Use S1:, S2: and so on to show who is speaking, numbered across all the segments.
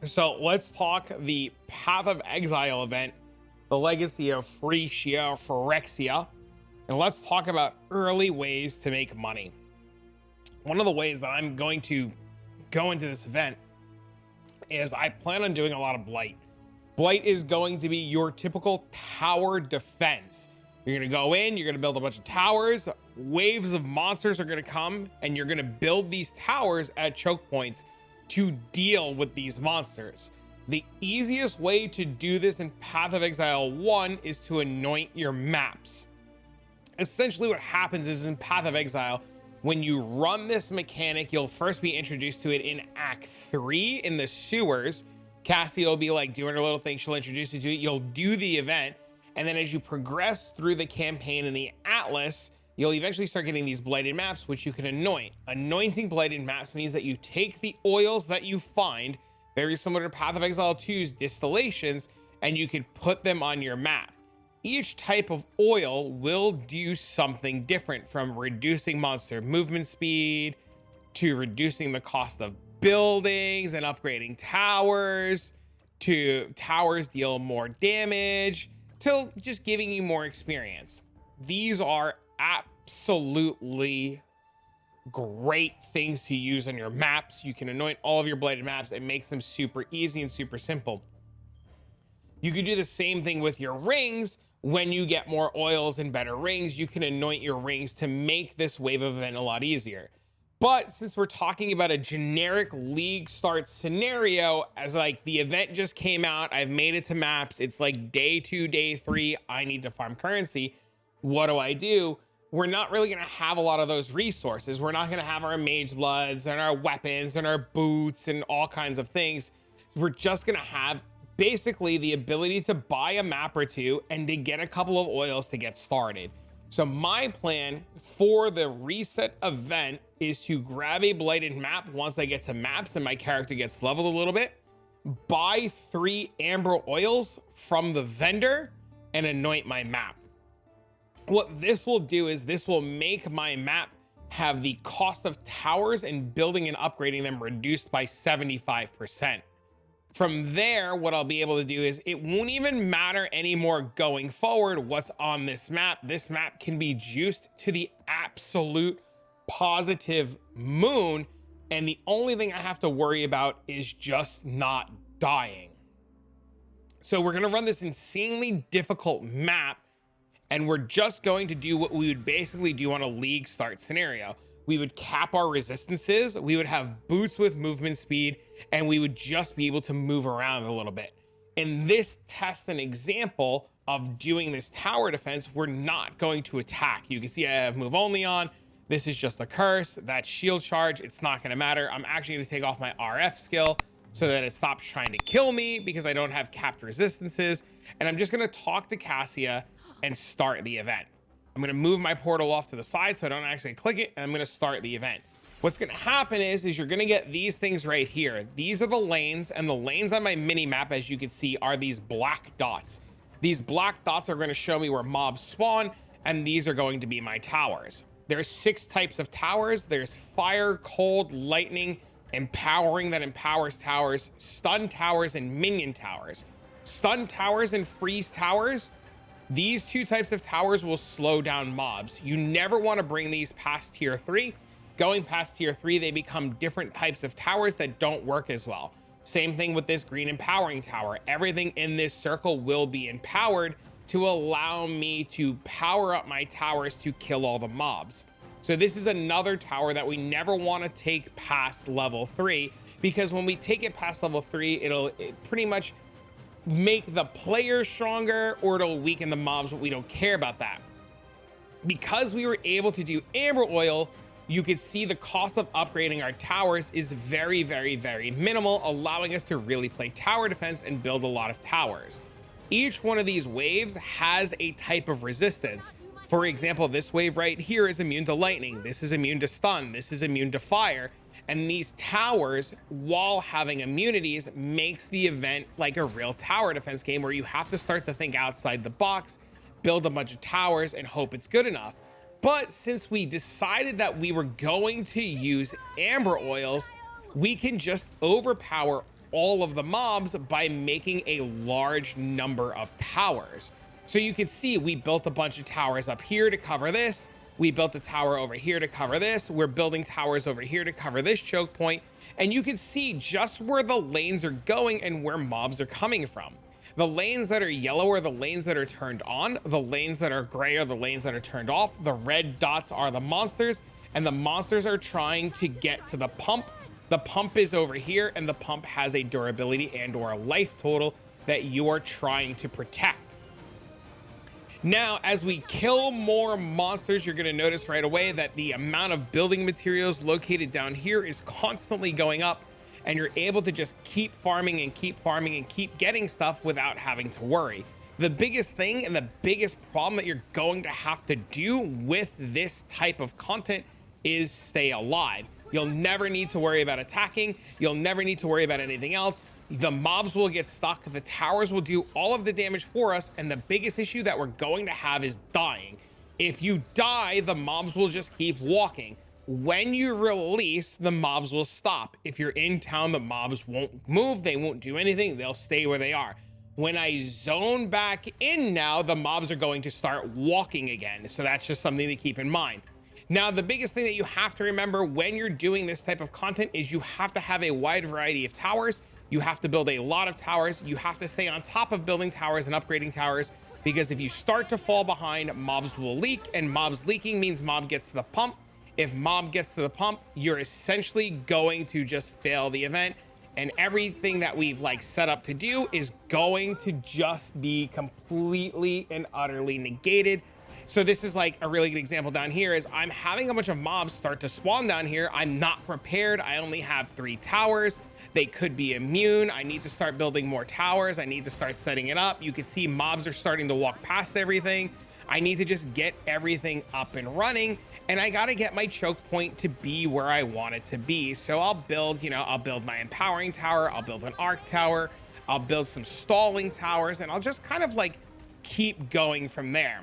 S1: So let's talk the Path of Exile event, the legacy of Phrecia, and let's talk about early ways to make money. One of the ways that I'm going to go into this event is I plan on doing a lot of Blight. Blight is going to be your typical tower defense. You're going to go in, you're going to build a bunch of towers, waves of monsters are going to come, and you're going to build these towers at choke points to deal with these monsters. The easiest way to do this in Path of Exile 1 is to anoint your maps. Essentially what happens is in Path of Exile, when you run this mechanic, you'll first be introduced to it in Act 3 in the sewers. Cassie will be like doing her little thing, she'll introduce you to it, you'll do the event, and then as you progress through the campaign in the Atlas, you'll eventually start getting these blighted maps, which you can anoint. Anointing blighted maps means that you take the oils that you find, very similar to Path of Exile 2's distillations, and you can put them on your map. Each type of oil will do something different, from reducing monster movement speed to reducing the cost of buildings and upgrading towers, to towers deal more damage, to just giving you more experience. These are absolutely great things to use on your maps. You can anoint all of your blighted maps. It makes them super easy and super simple. You could do the same thing with your rings. When you get more oils and better rings, you can anoint your rings to make this wave event a lot easier. But since we're talking about a generic league start scenario, as like the event just came out, I've made it to maps, it's like day 2, day 3, I need to farm currency. What do? We're not really going to have a lot of those resources. We're not going to have our mage bloods and our weapons and our boots and all kinds of things. We're just going to have basically the ability to buy a map or two and to get a couple of oils to get started. So my plan for the reset event is to grab a blighted map once I get to maps and my character gets leveled a little bit, buy 3 amber oils from the vendor, and anoint my map. What this will do is this will make my map have the cost of towers and building and upgrading them reduced by 75%. From there, what I'll be able to do is it won't even matter anymore going forward what's on this map. This map can be juiced to the absolute positive moon, and the only thing I have to worry about is just not dying. So we're going to run this insanely difficult map, and we're just going to do what we would basically do on a league start scenario. We would cap our resistances, we would have boots with movement speed, and we would just be able to move around a little bit. In this test and example of doing this tower defense, we're not going to attack. You can see I have move only on. This is just a curse. That shield charge, it's not going to matter. I'm actually going to take off my RF skill so that it stops trying to kill me because I don't have capped resistances. And I'm just going to talk to Cassia and start the event. I'm going to move my portal off to the side so I don't actually click it, and I'm going to start the event. What's going to happen is you're going to get these things right here. These are the lanes, and the lanes on my mini map, as you can see, are these black dots. These black dots are going to show me where mobs spawn, and these are going to be my towers. There's 6 types of towers. There's fire, cold, lightning, empowering that empowers towers, stun towers, and minion towers. Stun towers and freeze towers, these 2 types of towers will slow down mobs. You never want to bring these past tier 3. Going past tier 3, they become different types of towers that don't work as well. Same thing with this green empowering tower. Everything in this circle will be empowered to allow me to power up my towers to kill all the mobs. So this is another tower that we never want to take past level 3, because when we take it past level 3, it'll pretty much make the player stronger, or it'll weaken the mobs, but we don't care about that. Because we were able to do amber oil, you could see the cost of upgrading our towers is very, very, very minimal, allowing us to really play tower defense and build a lot of towers. Each one of these waves has a type of resistance. For example, this wave right here is immune to lightning. This is immune to stun. This is immune to fire. And these towers, while having immunities, makes the event like a real tower defense game where you have to start to think outside the box, build a bunch of towers, and hope it's good enough. But since we decided that we were going to use amber oils, we can just overpower all of the mobs by making a large number of towers. So you can see we built a bunch of towers up here to cover this. We built a tower over here to cover this. We're building towers over here to cover this choke point. And you can see just where the lanes are going and where mobs are coming from. The lanes that are yellow are the lanes that are turned on. The lanes that are gray are the lanes that are turned off. The red dots are the monsters, and the monsters are trying to get to the pump. The pump is over here, and the pump has a durability and or a life total that you are trying to protect. Now, as we kill more monsters, you're going to notice right away that the amount of building materials located down here is constantly going up, and you're able to just keep farming and keep farming and keep getting stuff without having to worry. The biggest thing and the biggest problem that you're going to have to do with this type of content is stay alive. You'll never need to worry about attacking. You'll never need to worry about anything else. The mobs will get stuck. The towers will do all of the damage for us. And the biggest issue that we're going to have is dying. If you die, the mobs will just keep walking. When you release, the mobs will stop. If you're in town, the mobs won't move. They won't do anything. They'll stay where they are. When I zone back in now, the mobs are going to start walking again. So that's just something to keep in mind. Now, the biggest thing that you have to remember when you're doing this type of content is you have to have a wide variety of towers. You have to build a lot of towers. You have to stay on top of building towers and upgrading towers, because if you start to fall behind, mobs will leak, and mobs leaking means mob gets to the pump. If mob gets to the pump, you're essentially going to just fail the event, and everything that we've like set up to do is going to just be completely and utterly negated. So this is like a really good example down here is I'm having a bunch of mobs start to spawn down here. I'm not prepared. I only have 3 towers. They could be immune. I need to start building more towers. I need to start setting it up. You can see mobs are starting to walk past everything. I need to just get everything up and running, and I got to get my choke point to be where I want it to be. So I'll build, I'll build my empowering tower. I'll build an arc tower. I'll build some stalling towers, and I'll just kind of like keep going from there.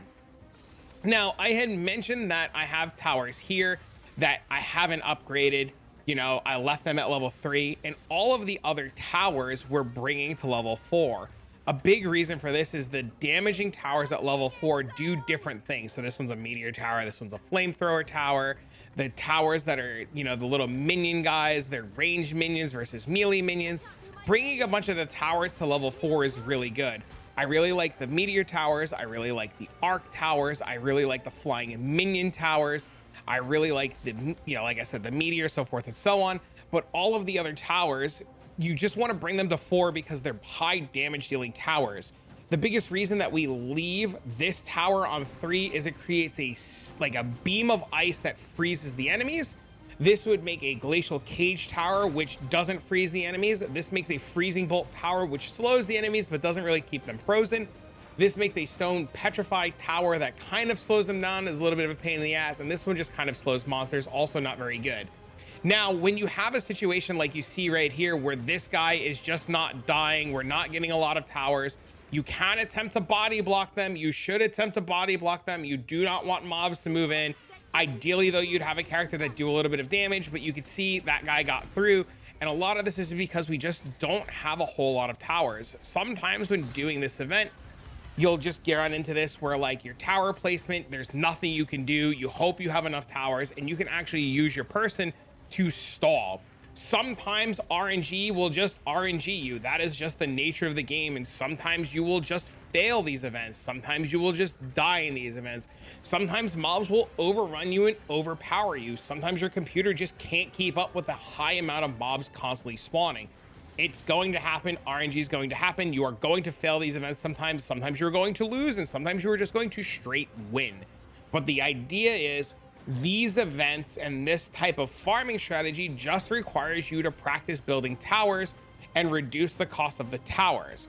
S1: Now, I had mentioned that I have towers here that I haven't upgraded. I left them at level 3, and all of the other towers we're bringing to level 4. A big reason for this is the damaging towers at level 4 do different things. So this one's a meteor tower. This one's a flamethrower tower. The towers that are, the little minion guys, they're ranged minions versus melee minions. Bringing a bunch of the towers to level 4 is really good. I really like the meteor towers. I really like the arc towers. I really like the flying minion towers. I really like the, like I said, the meteor, so forth and so on. But all of the other towers, you just want to bring them to 4 because they're high damage dealing towers. The biggest reason that we leave this tower on 3 is it creates a beam of ice that freezes the enemies. This would make a glacial cage tower, which doesn't freeze the enemies. This makes a freezing bolt tower, which slows the enemies, but doesn't really keep them frozen. This makes a stone petrified tower that kind of slows them down, is a little bit of a pain in the ass. And this one just kind of slows monsters, also not very good. Now, when you have a situation like you see right here, where this guy is just not dying, we're not getting a lot of towers, you can attempt to body block them. You should attempt to body block them. You do not want mobs to move in. Ideally, though, you'd have a character that do a little bit of damage, but you could see that guy got through. And a lot of this is because we just don't have a whole lot of towers. Sometimes when doing this event, you'll just get on into this where like your tower placement, there's nothing you can do. You hope you have enough towers, and you can actually use your person to stall. Sometimes RNG will just RNG you. That is just the nature of the game. And sometimes you will just fail these events. Sometimes you will just die in these events. Sometimes mobs will overrun you and overpower you. Sometimes your computer just can't keep up with the high amount of mobs constantly spawning. It's going to happen. RNG is going to happen. You are going to fail these events sometimes. Sometimes you're going to lose, and sometimes you are just going to straight win. But the idea is, these events and this type of farming strategy just requires you to practice building towers and reduce the cost of the towers.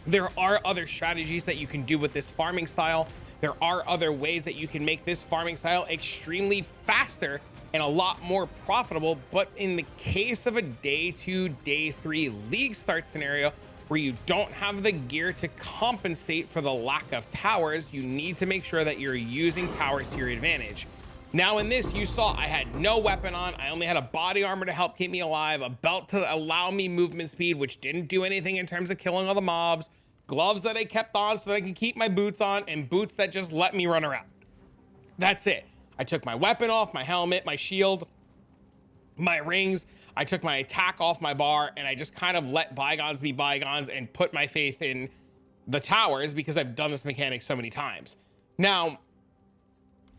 S1: There are other strategies that you can do with this farming style. There are other ways that you can make this farming style extremely faster and a lot more profitable. But in the case of a day 2, day 3 league start scenario where you don't have the gear to compensate for the lack of towers, you need to make sure that you're using towers to your advantage. Now in this, you saw I had no weapon on. I only had a body armor to help keep me alive, a belt to allow me movement speed, which didn't do anything in terms of killing all the mobs, gloves that I kept on so that I can keep my boots on, and boots that just let me run around. That's it. I took my weapon off, my helmet, my shield, my rings. I took my attack off my bar, and I just kind of let bygones be bygones and put my faith in the towers because I've done this mechanic so many times. Now,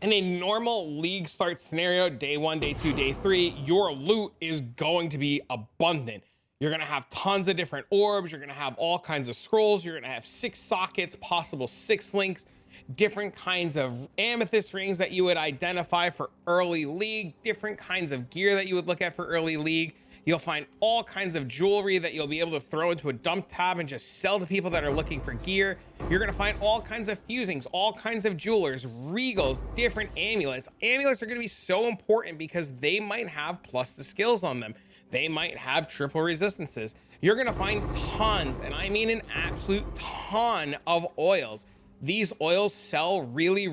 S1: in a normal league start scenario, day 1, day 2, day 3, your loot is going to be abundant. You're going to have tons of different orbs. You're going to have all kinds of scrolls. You're going to have 6 sockets, possible 6 links, different kinds of amethyst rings that you would identify for early league, different kinds of gear that you would look at for early league. You'll find all kinds of jewelry that you'll be able to throw into a dump tab and just sell to people that are looking for gear. You're going to find all kinds of fusings, all kinds of jewelers, regals, different amulets. Amulets are going to be so important because they might have plus the skills on them. They might have triple resistances. You're going to find tons, and I mean an absolute ton of oils. These oils sell really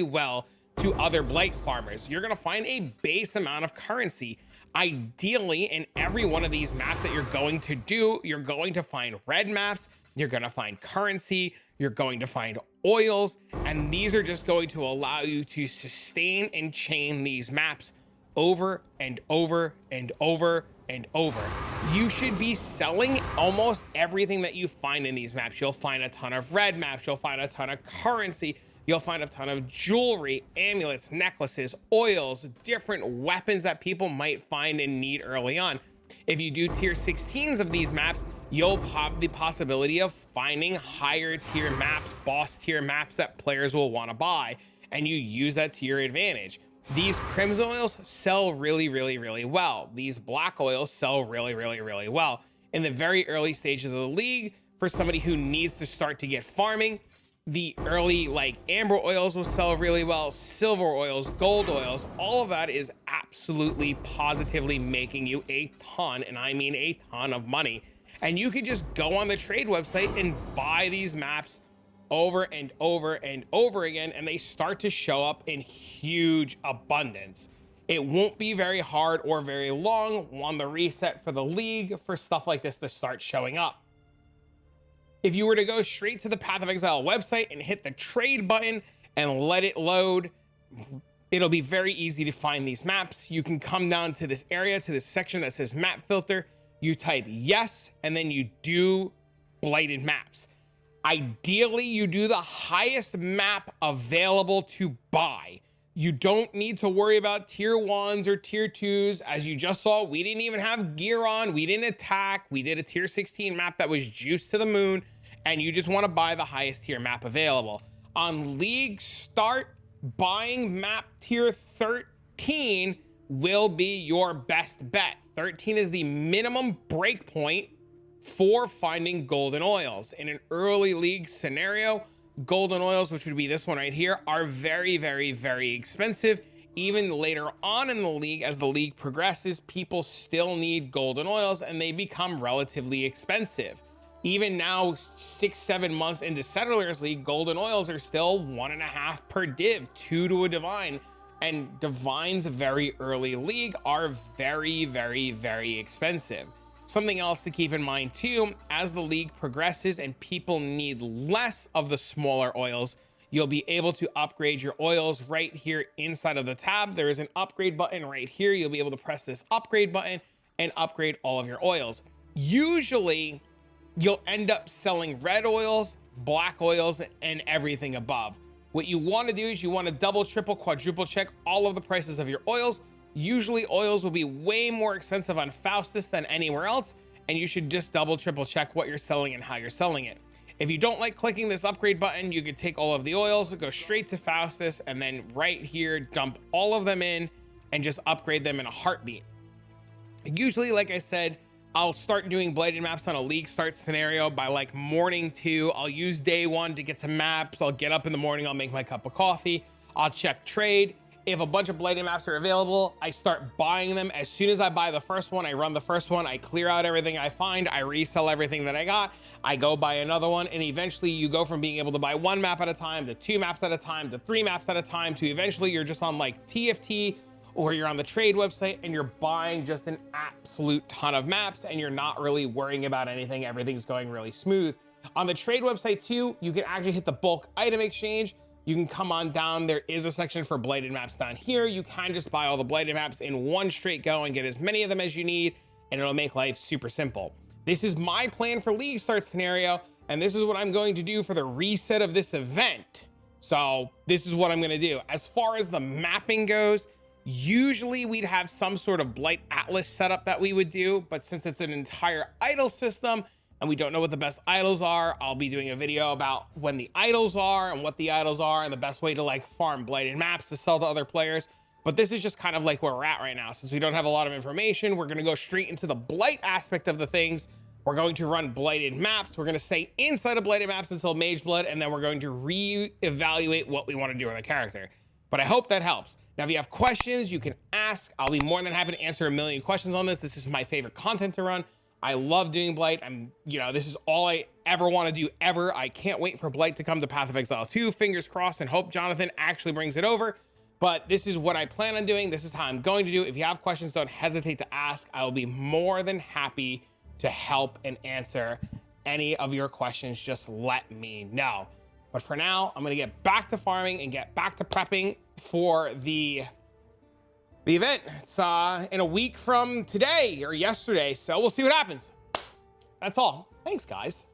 S1: well to other Blight farmers. You're gonna find a base amount of currency. Ideally, in every one of these maps that you're going to do, you're going to find red maps, you're gonna find currency, you're going to find oils, and these are just going to allow you to sustain and chain these maps over and over and over and over. You should be selling almost everything that you find in these maps. You'll find a ton of red maps, you'll find a ton of currency, you'll find a ton of jewelry, amulets, necklaces, oils, different weapons that people might find and need early on. If you do tier 16s of these maps, you'll have the possibility of finding higher tier maps, boss tier maps that players will want to buy, and you use that to your advantage. These crimson oils sell really well. These black oils sell really well. In the very early stages of the league, for somebody who needs to start to get farming, the early like amber oils will sell really well, silver oils, gold oils, all of that is absolutely positively making you a ton, and I mean a ton of money. And you could just go on the trade website and buy these maps over and over and over again, and they start to show up in huge abundance. It won't be very hard or very long on the reset for the league for stuff like this to start showing up. If you were to go straight to the Path of Exile website and hit the trade button and let it load, it'll be very easy to find these maps. You can come down to this area, to this section that says map filter. You type yes, and then you do blighted maps. Ideally, you do the highest map available to buy. You don't need to worry about tier 1s or tier 2s. As you just saw, we didn't even have gear on. We didn't attack. We did a tier 16 map that was juiced to the moon, and you just want to buy the highest tier map available. On league start, buying map tier 13 will be your best bet. 13 is the minimum breakpoint for finding golden oils. In an early league scenario, golden oils, which would be this one right here, are very expensive. Even later on in the league, as the league progresses, people still need golden oils and they become relatively expensive. Even now, 6-7 months into Settlers League, golden oils are still 1.5 per div, 2 to a divine, and divines very early league are very expensive. Something else to keep in mind too, as the league progresses and people need less of the smaller oils, you'll be able to upgrade your oils right here inside of the tab. There is an upgrade button right here. You'll be able to press this upgrade button and upgrade all of your oils. Usually you'll end up selling red oils, black oils, and everything above. What you want to do is you want to double, triple, quadruple check all of the prices of your oils. Usually oils will be way more expensive on Faustus than anywhere else, and you should just double, triple check what you're selling and how you're selling it. If you don't like clicking this upgrade button, you could take all of the oils, go straight to Faustus, and then right here, dump all of them in and just upgrade them in a heartbeat. Usually, like I said, I'll start doing blighted maps on a league start scenario by like morning 2. I'll use day 1 to get to maps. I'll get up in the morning, I'll make my cup of coffee, I'll check trade. if a bunch of Blighted maps are available, I start buying them. As soon as I buy the first one, I run the first one, I clear out everything I find, I resell everything that I got, I go buy another one, and eventually you go from being able to buy 1 map at a time to 2 maps at a time to 3 maps at a time to eventually you're just on like TFT, or you're on the trade website and you're buying just an absolute ton of maps and you're not really worrying about anything. Everything's going really smooth. On the trade website too, you can actually hit the bulk item exchange. You can come on down. There is a section for Blighted maps down here. You can just buy all the Blighted maps in one straight go and get as many of them as you need, and it'll make life super simple. This is my plan for League Start scenario, and this is what I'm going to do for the reset of this event. So this is what I'm gonna do. As far as the mapping goes, usually we'd have some sort of Blight Atlas setup that we would do, but since it's an entire idol system and we don't know what the best idols are, I'll be doing a video about when the idols are and what the idols are and the best way to like farm Blighted maps to sell to other players. But this is just kind of like where we're at right now. Since we don't have a lot of information, we're gonna go straight into the Blight aspect of the things. We're going to run Blighted maps. We're gonna stay inside of Blighted maps until Mage Blood, and then we're going to re-evaluate what we wanna do with the character. But I hope that helps. Now, if you have questions, you can ask. I'll be more than happy to answer a million questions on this. This is my favorite content to run. I love doing Blight. This is all I ever want to do ever. I can't wait for Blight to come to Path of Exile 2. Fingers crossed, and hope Jonathan actually brings it over. But this is what I plan on doing. This is how I'm going to do it. If you have questions, don't hesitate to ask. I will be more than happy to help and answer any of your questions. Just let me know. But for now, I'm gonna get back to farming and get back to prepping for the event. It's in a week from today or yesterday, so we'll see what happens. That's all. Thanks, guys.